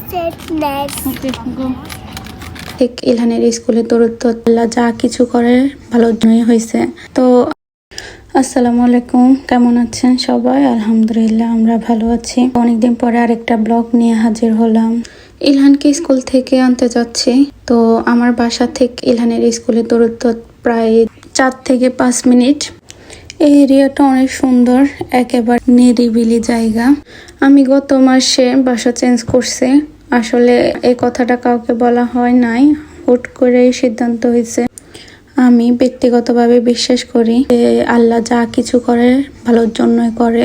said next. Okay, go. ঠিক ইলহানের স্কুলে দূরত্ব আল্লাহ যা কিছু করে ভালোর জন্যই হয়েছে। তো আসসালামু আলাইকুম, কেমন আছেন সবাই? আলহামদুলিল্লাহ আমরা ভালো আছি। অনেকদিন পরে আরেকটা ব্লগ নিয়ে হাজির হলাম। ইলহানকে স্কুল থেকে আনতে যাচ্ছি। তো আমার বাসা থেকে ইলহানের স্কুলের দূরত্ব প্রায় 4 থেকে 5 মিনিট। এই এরিয়াটা অনেক সুন্দর, একেবারে নিরিবিলি জায়গা। আমি গত মাসে বাসা চেঞ্জ করছি। আসলে এই কথাটা কাউকে বলা হয় নাই, হুট করেই সিদ্ধান্ত হয়েছে। আমি ব্যক্তিগতভাবে বিশ্বাস করি যে আল্লাহ যা কিছু করে ভালোর জন্যই করে।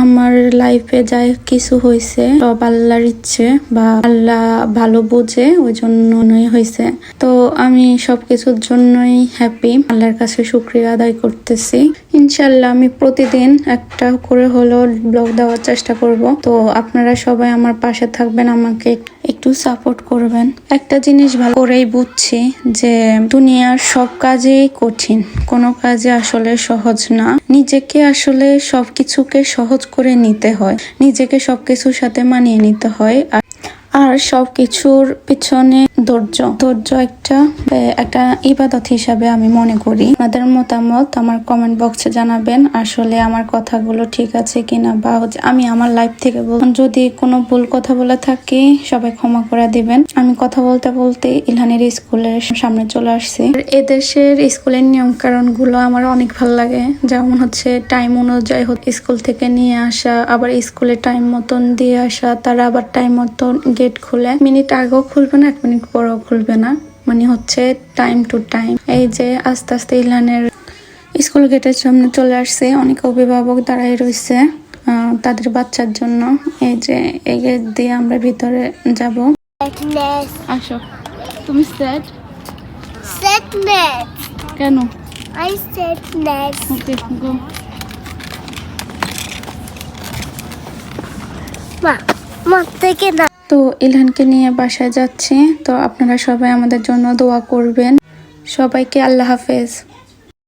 আমার লাইফে যা কিছু হয়েছে সব আল্লাহর ইচ্ছে বা আল্লাহ ভালো বুঝে, ওই জন্যই হয়েছে। তো আমি সবকিছুর জন্যই হ্যাপি, আল্লাহর কাছে শুকরিয়া আদায় করতেছি। ইনশাল্লাহ আমি প্রতিদিন একটা করে হলেও ব্লগ দেওয়ার চেষ্টা করব। তো আপনারা সবাই আমার পাশে থাকবেন, আমাকে একটু সাপোর্ট করবেন। একটা জিনিস ভালো করেই বুঝছি যে দুনিয়ার সব কাজেই কঠিন, কোনো কাজে আসলে সহজ না। নিজেকে আসলে সবকিছুকে সহজ করে নিতে হয়, নিজেকে সবকিছুর সাথে মানিয়ে নিতে হয়। আর সবকিছুর পিছনে ধৈর্য একটা ইবাদত হিসাবে আমি মনে করি। আপনাদের মতামত আমার কমেন্ট বক্সে জানাবেন, আসলে আমার কথাগুলো ঠিক আছে কিনা, বা আমি আমার লাইফ থেকে যদি কোনো ভুল কথা বলে থাকি সবাই ক্ষমা করে দিবেন। আমি কথা বলতে বলতে ইলহানের স্কুলের সামনে চলে আসছি। এদেশের স্কুলের নিয়ম কারণ গুলো আমার অনেক ভালো লাগে, যেমন হচ্ছে টাইম অনুযায়ী স্কুল থেকে নিয়ে আসা, আবার স্কুলে টাইম মতন দিয়ে আসা, তারা আবার টাইম মতন গেট খুলে, মিনিট আগেও খুলবে না, 1 মিনিট পরেও খুলবে না, মানে হচ্ছে টাইম টু টাইম। এই যে আস্তে আস্তে ইলহানের স্কুল গেটের সামনে চলে আসছে, অনেক অভিভাবক দাঁড়ায় রয়েছে তাদের বাচ্চার জন্য। এই যে এই গেট দিয়ে আমরা ভিতরে যাব। আসো। তুমি সেট Next. কেন? I said next. ওকে, গো। মা থেকে না। তো ইলহানকে নিয়ে বাসায় যাচ্ছি। তো আপনারা সবাই আমাদের জন্য দোয়া করবেন। সবাইকে আল্লাহ হাফেজ।